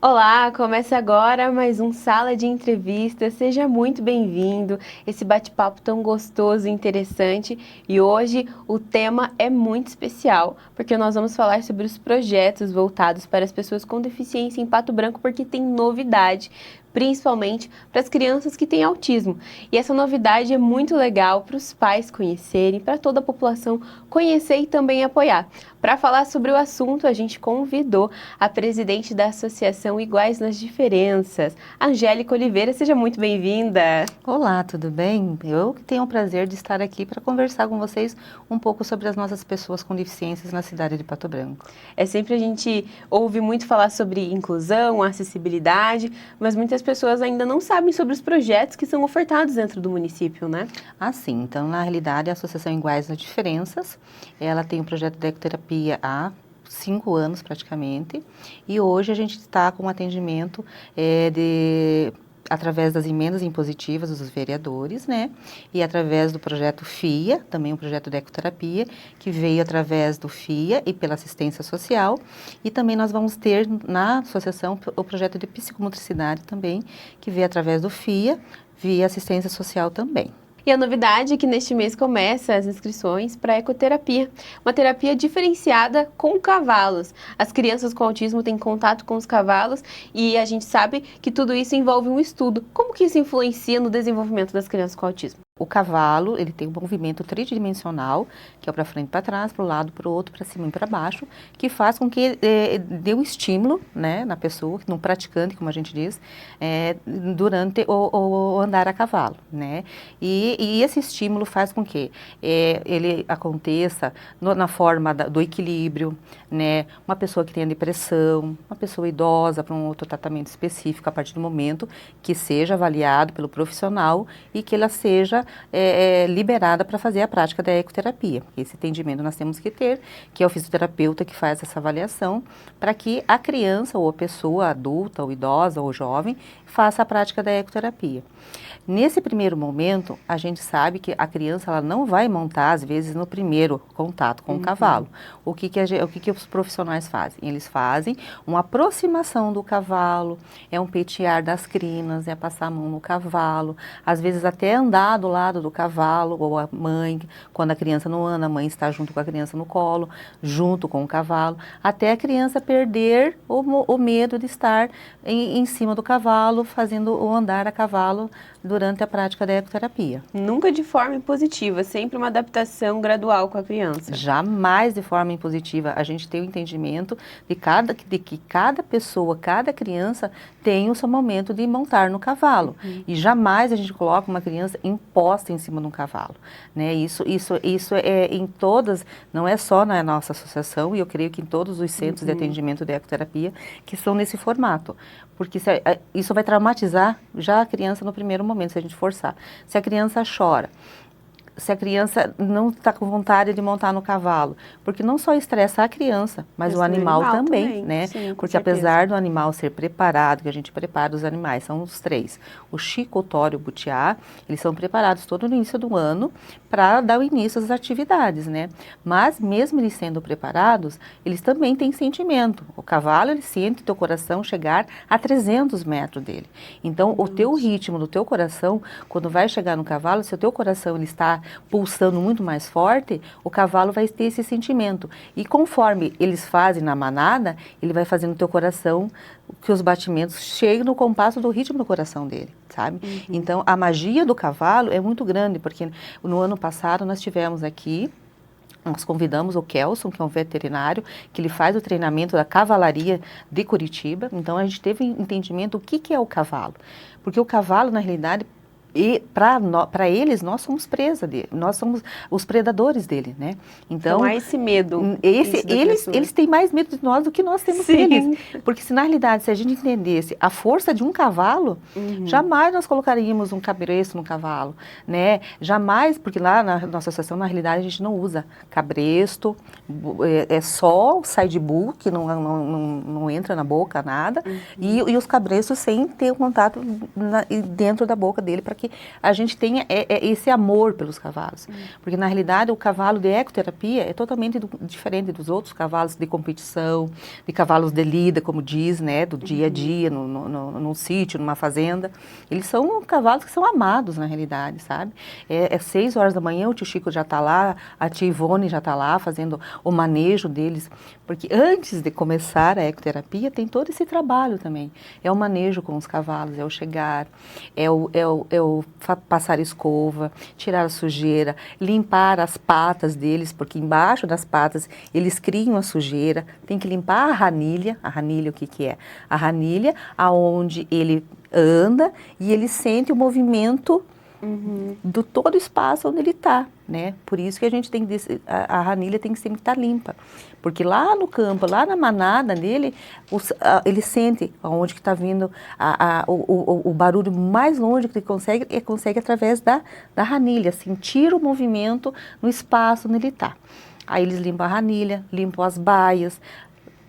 Olá, começa agora mais um Sala de Entrevista. Seja muito bem-vindo. Esse bate-papo tão gostoso e interessante. E hoje o tema é muito especial, porque nós vamos falar sobre os projetos voltados para as pessoas com deficiência em Pato Branco, porque tem novidade, principalmente para as crianças que têm autismo. E essa novidade é muito legal para os pais conhecerem, para toda a população conhecer e também apoiar. Para falar sobre o assunto, a gente convidou a presidente da Associação Iguais nas Diferenças, Angélica Oliveira. Seja muito bem-vinda. Olá, tudo bem? Eu que tenho o prazer de estar aqui para conversar com vocês um pouco sobre as nossas pessoas com deficiências na cidade de Pato Branco. Sempre a gente ouve muito falar sobre inclusão, acessibilidade, mas muitas pessoas ainda não sabem sobre os projetos que são ofertados dentro do município, né? Sim, então na realidade a Associação Iguais nas Diferenças, ela tem o projeto de ecoterapia há 5 anos praticamente, e hoje a gente está com um atendimento através das emendas impositivas dos vereadores, né? E através do projeto FIA, também um projeto de ecoterapia, que veio através do FIA e pela assistência social. E também nós vamos ter na associação o projeto de psicomotricidade também, que veio através do FIA, via assistência social também. E a novidade é que neste mês começa as inscrições para a ecoterapia, uma terapia diferenciada com cavalos. As crianças com autismo têm contato com os cavalos e a gente sabe que tudo isso envolve um estudo. Como que isso influencia no desenvolvimento das crianças com autismo? O cavalo, ele tem um movimento tridimensional, que é para frente, para trás, para o lado, para o outro, para cima e para baixo, que faz com que dê um estímulo, né, na pessoa, no praticante, como a gente diz, durante o andar a cavalo, né? E esse estímulo faz com que ele aconteça na forma do equilíbrio, né? Uma pessoa que tenha depressão, uma pessoa idosa para um outro tratamento específico, a partir do momento que seja avaliado pelo profissional e que ela seja liberada para fazer a prática da ecoterapia. Esse entendimento nós temos que ter, que é o fisioterapeuta que faz essa avaliação, para que a criança ou a pessoa adulta ou idosa ou jovem faça a prática da ecoterapia. Nesse primeiro momento, a gente sabe que a criança ela não vai montar, às vezes, no primeiro contato com o cavalo. O que os profissionais fazem? Eles fazem uma aproximação do cavalo, um petear das crinas, passar a mão no cavalo, às vezes até andar do lado do cavalo, ou a mãe, quando a criança não anda, a mãe está junto com a criança no colo, junto com o cavalo, até a criança perder o medo de estar em cima do cavalo, fazendo o andar a cavalo durante a prática da ecoterapia. Nunca de forma impositiva, sempre uma adaptação gradual com a criança. Jamais de forma impositiva. A gente tem o entendimento de que cada pessoa, cada criança tem o seu momento de montar no cavalo. E jamais a gente coloca uma criança imposta em cima de um cavalo, né? Isso é em todas, não é só na nossa associação, e eu creio que em todos os centros de atendimento de ecoterapia que são nesse formato. Porque isso vai traumatizar já a criança no primeiro momento, se a gente forçar. Se a criança chora, se a criança não está com vontade de montar no cavalo, porque não só estressa a criança, mas o animal também, né? Sim, porque apesar do animal ser preparado, que a gente prepara os animais, são os 3, o chicotório e o butiá, eles são preparados todo no início do ano para dar o início às atividades, né? Mas mesmo eles sendo preparados, eles também têm sentimento. O cavalo, ele sente o teu coração chegar a 300 metros dele. Então, o teu ritmo do teu coração, quando vai chegar no cavalo, se o teu coração ele está pulsando muito mais forte, o cavalo vai ter esse sentimento. E conforme eles fazem na manada, ele vai fazendo o teu coração, que os batimentos cheguem no compasso do ritmo do coração dele, sabe? Então, a magia do cavalo é muito grande, porque no ano passado nós tivemos aqui, nós convidamos o Kelson, que é um veterinário, que ele faz o treinamento da cavalaria de Curitiba. Então, a gente teve entendimento do que é o cavalo. Porque o cavalo, na realidade, para eles, nós somos presa dele, nós somos os predadores dele, né? Então há esse medo. Eles têm mais medo de nós do que nós temos deles. Porque se na realidade, se a gente entendesse a força de um cavalo, jamais nós colocaríamos um cabresto no cavalo, né? Jamais, porque lá na nossa associação, na realidade, a gente não usa cabresto, é só o side bull, que não entra na boca, nada, e os cabrestos sem ter um contato dentro da boca dele, para que que a gente tenha esse amor pelos cavalos. Porque, na realidade, o cavalo de ecoterapia é totalmente diferente dos outros cavalos de competição, de cavalos de lida, como diz, né, do dia a dia, num sítio, numa fazenda. Eles são cavalos que são amados, na realidade, sabe? 6 horas da manhã, o tio Chico já está lá, a tia Ivone já está lá, fazendo o manejo deles. Porque antes de começar a ecoterapia, tem todo esse trabalho também. É o manejo com os cavalos, é o chegar, é o passar escova, tirar a sujeira, limpar as patas deles, porque embaixo das patas eles criam a sujeira. Tem que limpar a ranilha. A ranilha, o que que é? A ranilha, aonde ele anda e ele sente o movimento do todo o espaço onde ele está, né? Por isso que a gente tem que, a ranilha tem que sempre estar limpa, porque lá no campo, lá na manada dele, ele sente aonde que está vindo o barulho mais longe que ele consegue através da ranilha, sentir o movimento no espaço onde ele está. Aí eles limpam a ranilha, limpam as baias.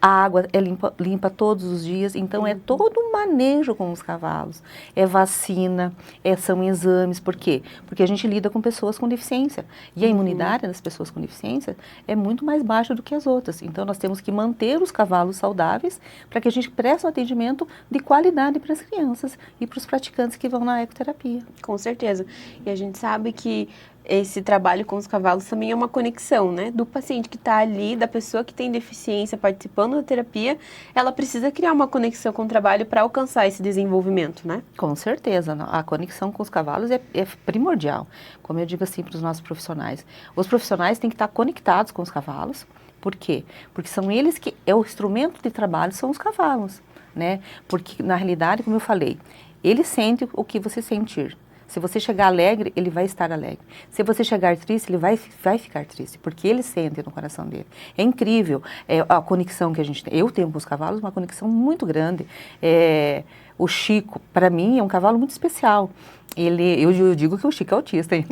A água é limpa todos os dias, então é todo um manejo com os cavalos. É vacina, são exames. Por quê? Porque a gente lida com pessoas com deficiência. E a imunidade das pessoas com deficiência é muito mais baixa do que as outras. Então nós temos que manter os cavalos saudáveis para que a gente preste um atendimento de qualidade para as crianças e para os praticantes que vão na ecoterapia. Com certeza. E a gente sabe que esse trabalho com os cavalos também é uma conexão, né? Do paciente que está ali, da pessoa que tem deficiência participando da terapia, ela precisa criar uma conexão com o trabalho para alcançar esse desenvolvimento, né? Com certeza. A conexão com os cavalos é primordial, como eu digo assim para os nossos profissionais. Os profissionais têm que estar conectados com os cavalos. Por quê? Porque são eles que, o instrumento de trabalho são os cavalos, né? Porque, na realidade, como eu falei, ele sente o que você sentir. Se você chegar alegre, ele vai estar alegre. Se você chegar triste, ele vai ficar triste, porque ele sente no coração dele. É incrível a conexão que a gente tem. Eu tenho com os cavalos uma conexão muito grande. O Chico, para mim, é um cavalo muito especial. Eu digo que o Chico é autista, hein?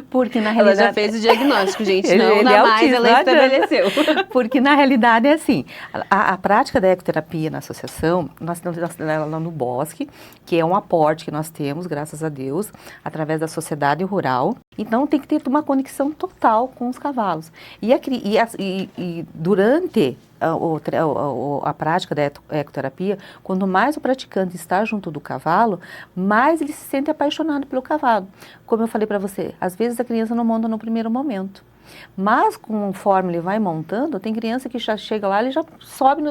Porque na realidade... Ela já fez o diagnóstico, gente, ele não dá mais, autista, ela estabeleceu. Porque na realidade é assim, a prática da ecoterapia na associação, nós temos ela no Bosque, que é um aporte que nós temos, graças a Deus, através da sociedade rural. Então tem que ter uma conexão total com os cavalos. E durante a prática da ecoterapia, quanto mais o praticante está junto do cavalo, mais ele se sente apaixonado pelo cavalo. Como eu falei para você, às vezes a criança não monta no primeiro momento. Mas conforme ele vai montando, tem criança que já chega lá, ele já sobe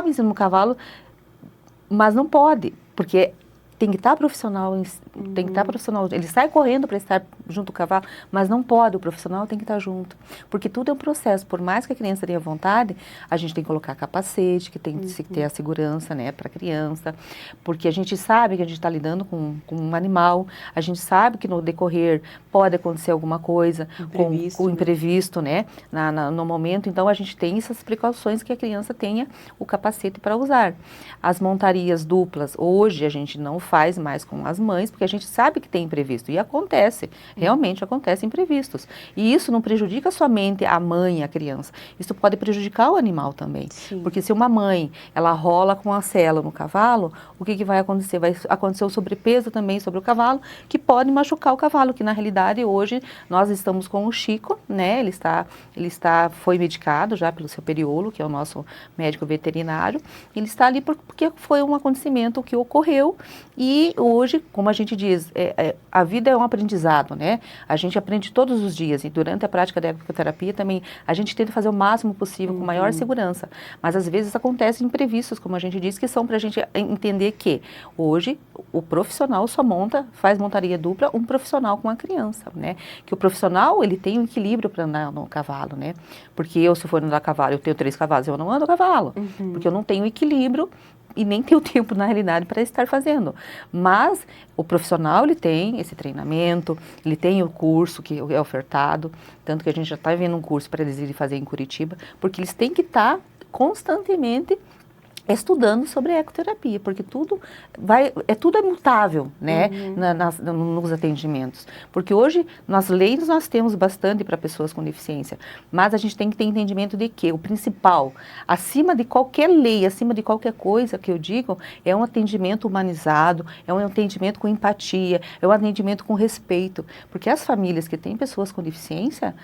em cima do cavalo, mas não pode, porque tem que estar profissional, ele sai correndo para estar junto ao cavalo, mas não pode, o profissional tem que estar junto, porque tudo é um processo, por mais que a criança tenha vontade, a gente tem que colocar capacete, que tem que ter a segurança, né, para a criança, porque a gente sabe que a gente está lidando com um animal, a gente sabe que no decorrer pode acontecer alguma coisa, com o imprevisto, né, no momento, então a gente tem essas precauções que a criança tenha o capacete para usar. As montarias duplas, hoje a gente não faz mais com as mães, porque a gente sabe que tem imprevisto, e acontece, realmente acontecem imprevistos. E isso não prejudica somente a mãe e a criança, isso pode prejudicar o animal também. Sim. Porque se uma mãe, ela rola com a sela no cavalo, o que vai acontecer? Vai acontecer o sobrepeso também sobre o cavalo, que pode machucar o cavalo, que na realidade hoje nós estamos com o Chico, né, ele foi medicado já pelo seu periolo, que é o nosso médico veterinário, ele está ali porque foi um acontecimento que ocorreu. E hoje, como a gente diz, a vida é um aprendizado, né? A gente aprende todos os dias, e durante a prática da ecoterapia também a gente tenta fazer o máximo possível com maior segurança. Mas às vezes acontecem imprevistos, como a gente diz, que são para a gente entender que hoje o profissional só faz montaria dupla, um profissional com a criança, né? Que o profissional, ele tem um equilíbrio para andar no cavalo, né? Porque eu, se for andar a cavalo, eu tenho 3 cavalos, eu não ando a cavalo, porque eu não tenho equilíbrio e nem tenho tempo, na realidade, para estar fazendo. Mas o profissional, ele tem esse treinamento, ele tem o curso que é ofertado, tanto que a gente já está vendo um curso para eles irem fazer em Curitiba, porque eles têm que estar constantemente estudando sobre a ecoterapia, porque tudo é mutável, né, nos atendimentos. Porque hoje, nas leis, nós temos bastante para pessoas com deficiência, mas a gente tem que ter entendimento de que o principal, acima de qualquer lei, acima de qualquer coisa que eu digo, é um atendimento humanizado, é um atendimento com empatia, é um atendimento com respeito, porque as famílias que têm pessoas com deficiência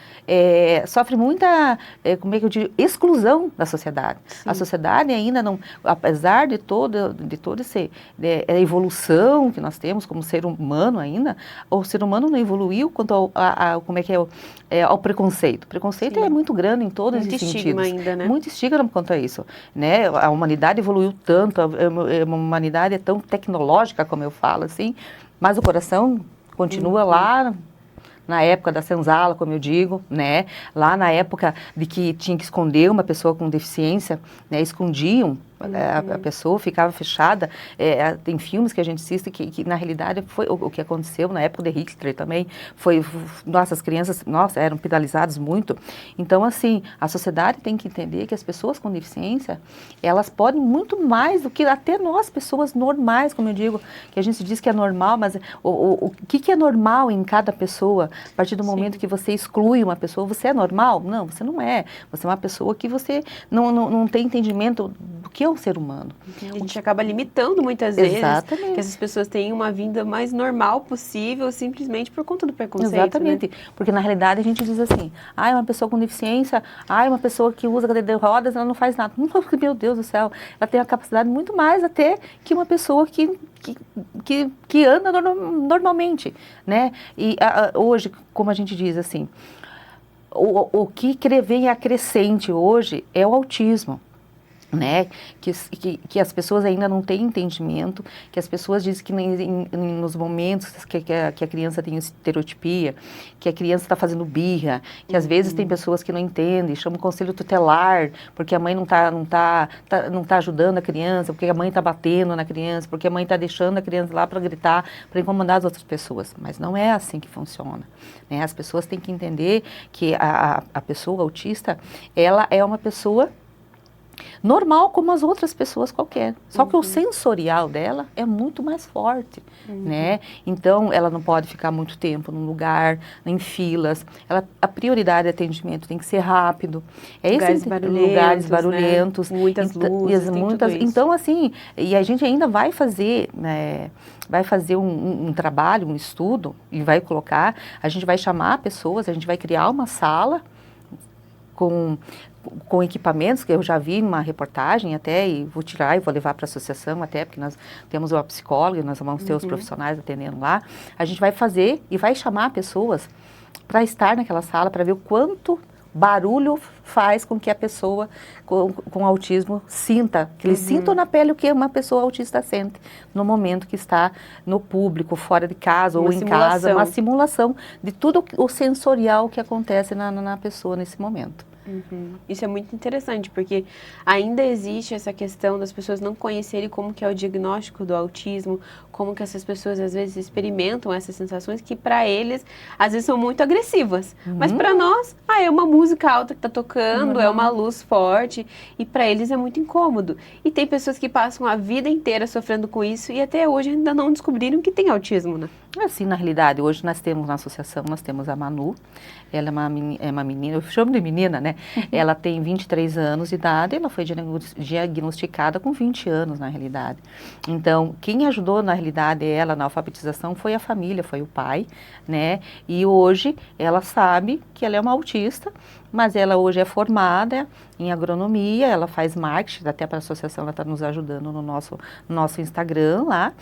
sofrem muita, como é que eu digo, exclusão da sociedade. Sim. A sociedade ainda não, apesar de toda essa evolução que nós temos como ser humano ainda, o ser humano não evoluiu quanto ao preconceito. O preconceito Sim. é muito grande em todos os sentidos. Muito estigma ainda, né? Muito estigma quanto a isso, né? A humanidade evoluiu tanto, a humanidade é tão tecnológica, como eu falo, assim, mas o coração continua lá na época da senzala, como eu digo, né? Lá na época de que tinha que esconder uma pessoa com deficiência, né? Escondiam a pessoa, ficava fechada. Tem filmes que a gente assiste que na realidade foi o que aconteceu na época de Hitler também. As crianças, eram penalizadas muito. Então, assim, a sociedade tem que entender que as pessoas com deficiência, elas podem muito mais do que até nós, pessoas normais, como eu digo, que a gente diz que é normal, mas o que é normal em cada pessoa? A partir do momento que você exclui uma pessoa, você é normal? Não, você não é. Você é uma pessoa que você não tem entendimento do que é um ser humano. A gente acaba limitando muitas vezes que essas pessoas tenham uma vida mais normal possível, simplesmente por conta do preconceito. Exatamente, né? Porque na realidade a gente diz assim, é uma pessoa com deficiência, é uma pessoa que usa cadeira de rodas, ela não faz nada. Meu Deus do céu, ela tem uma capacidade muito mais até que uma pessoa que anda normalmente, né? E hoje, como a gente diz assim, o que vem acrescente hoje é o autismo. Né? Que as pessoas ainda não têm entendimento, que as pessoas dizem que nos momentos que a criança tem estereotipia, que a criança está fazendo birra, que às vezes tem pessoas que não entendem, chamam o conselho tutelar, porque a mãe não tá ajudando a criança, porque a mãe está batendo na criança, porque a mãe está deixando a criança lá para gritar, para incomodar as outras pessoas. Mas não é assim que funciona, né? As pessoas têm que entender que a pessoa autista, ela é uma pessoa normal como as outras pessoas qualquer. Só que o sensorial dela é muito mais forte, né? Então, ela não pode ficar muito tempo num lugar, em filas. A prioridade de atendimento tem que ser rápido. Lugares barulhentos. Né? Muitas luzes, Então, assim, e a gente ainda vai fazer, né, um trabalho, um estudo, e vai colocar, a gente vai chamar pessoas, a gente vai criar uma sala com equipamentos, que eu já vi numa reportagem até, e vou tirar e vou levar para a associação até, porque nós temos uma psicóloga, nós vamos ter os profissionais atendendo lá. A gente vai fazer e vai chamar pessoas para estar naquela sala, para ver o quanto barulho faz com que a pessoa com autismo sinta, que eles sintam na pele o que uma pessoa autista sente no momento que está no público, fora de casa ou em casa, uma simulação de tudo o sensorial que acontece na pessoa nesse momento. Isso é muito interessante, porque ainda existe essa questão das pessoas não conhecerem como que é o diagnóstico do autismo, como que essas pessoas às vezes experimentam essas sensações que para eles às vezes são muito agressivas, mas para nós, é uma música alta que está tocando, é uma luz forte, e para eles é muito incômodo. E tem pessoas que passam a vida inteira sofrendo com isso e até hoje ainda não descobriram que tem autismo, né? Assim, na realidade, hoje nós temos na associação, nós temos a Manu, ela é uma menina, eu chamo de menina, né? Ela tem 23 anos de idade, ela foi diagnosticada com 20 anos, na realidade. Então, quem ajudou, na realidade, ela na alfabetização foi a família, foi o pai, né? E hoje ela sabe que ela é uma autista, mas ela hoje é formada em agronomia, ela faz marketing, até para a associação ela está nos ajudando no nosso Instagram lá,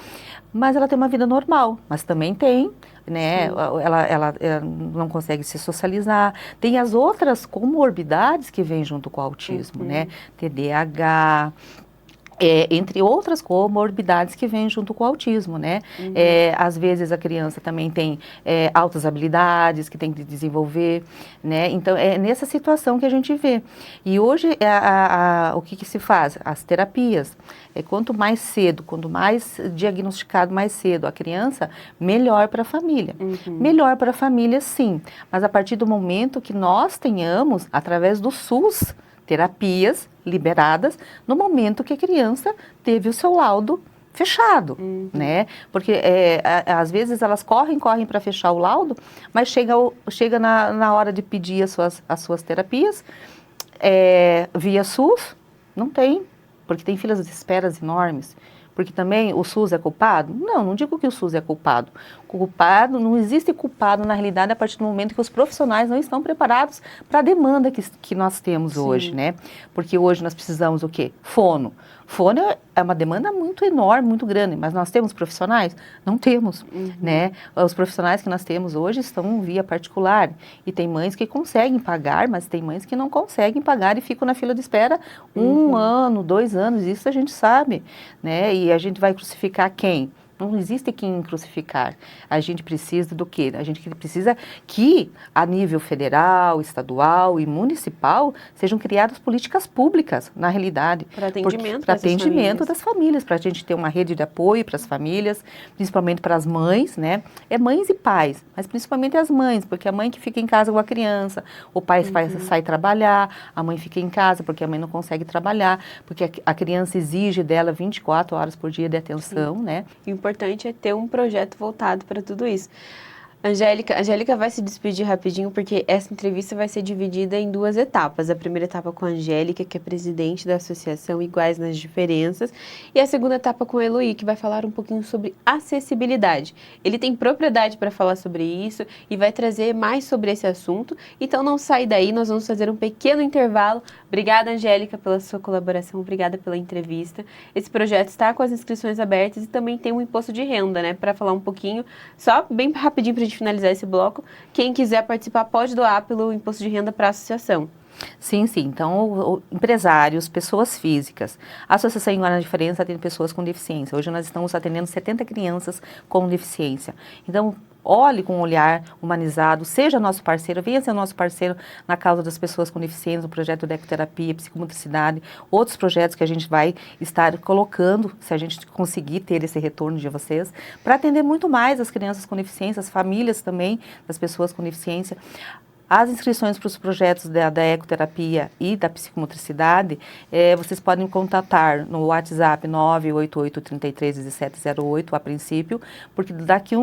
mas ela tem uma vida normal, mas também tem, né, ela não consegue se socializar, tem as outras comorbidades que vêm junto com o autismo, né, TDAH, entre outras comorbidades que vêm junto com o autismo, né? Às vezes a criança também tem altas habilidades que tem que desenvolver, né? Então, é nessa situação que a gente vê. E hoje, o que se faz? As terapias. Quanto mais cedo, quanto mais diagnosticado mais cedo a criança, melhor para a família. Melhor para a família, sim. Mas a partir do momento que nós tenhamos, através do SUS, terapias liberadas no momento que a criança teve o seu laudo fechado, né? Porque às vezes elas correm para fechar o laudo, mas chega na hora de pedir as suas terapias, via SUS, não tem, porque tem filas de esperas enormes. Porque também o SUS é culpado? Não digo que o SUS é culpado. Não existe culpado na realidade a partir do momento que os profissionais não estão preparados para a demanda que nós temos hoje, né? Porque hoje nós precisamos o quê? Fono. Fono é uma demanda muito enorme, muito grande, mas nós temos profissionais? Não temos, né? Os profissionais que nós temos hoje estão via particular e tem mães que conseguem pagar, mas tem mães que não conseguem pagar e ficam na fila de espera 1 ano, 2 anos, isso a gente sabe, né? E a gente vai crucificar quem? Não existe quem crucificar. A gente precisa do quê? A gente precisa que, a nível federal, estadual e municipal, sejam criadas políticas públicas, na realidade. Para atendimento, das famílias, para a gente ter uma rede de apoio para as famílias, principalmente para as mães, né? Mães e pais, mas principalmente as mães, porque a mãe que fica em casa com a criança, o pai sai trabalhar, a mãe fica em casa porque a mãe não consegue trabalhar, porque a criança exige dela 24 horas por dia de atenção, né? O importante é ter um projeto voltado para tudo isso. Angélica vai se despedir rapidinho, porque essa entrevista vai ser dividida em 2 etapas. A primeira etapa com a Angélica, que é presidente da Associação Iguais nas Diferenças, e a segunda etapa com o Eloy, que vai falar um pouquinho sobre acessibilidade. Ele tem propriedade para falar sobre isso e vai trazer mais sobre esse assunto. Então não sai daí, nós vamos fazer um pequeno intervalo. Obrigada, Angélica, pela sua colaboração, obrigada pela entrevista. Esse projeto está com as inscrições abertas e também tem um imposto de renda, né? Para falar um pouquinho, só bem rapidinho para a gente finalizar esse bloco, quem quiser participar pode doar pelo imposto de renda para a associação. Sim. Então, empresários, pessoas físicas. A Associação Iguais na Diferença atende pessoas com deficiência. Hoje nós estamos atendendo 70 crianças com deficiência. Então, olhe com um olhar humanizado, seja nosso parceiro, venha ser nosso parceiro na causa das pessoas com deficiência, no projeto de ecoterapia, psicomotricidade, outros projetos que a gente vai estar colocando, se a gente conseguir ter esse retorno de vocês, para atender muito mais as crianças com deficiência, as famílias também das pessoas com deficiência. As inscrições para os projetos da ecoterapia e da psicomotricidade, vocês podem contatar no WhatsApp 988-33-1708 a princípio, porque daqui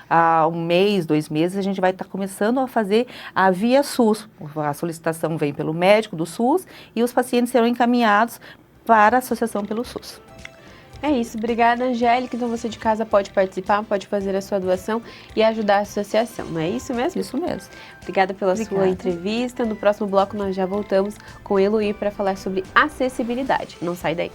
a 1 mês, 2 meses, a gente vai estar começando a fazer a via SUS. A solicitação vem pelo médico do SUS e os pacientes serão encaminhados para a associação pelo SUS. É isso, obrigada, Angélica. Então você de casa pode participar, pode fazer a sua doação e ajudar a associação, não é isso mesmo? Isso mesmo. Obrigada pela sua entrevista. No próximo bloco nós já voltamos com o Eloy para falar sobre acessibilidade. Não sai daí.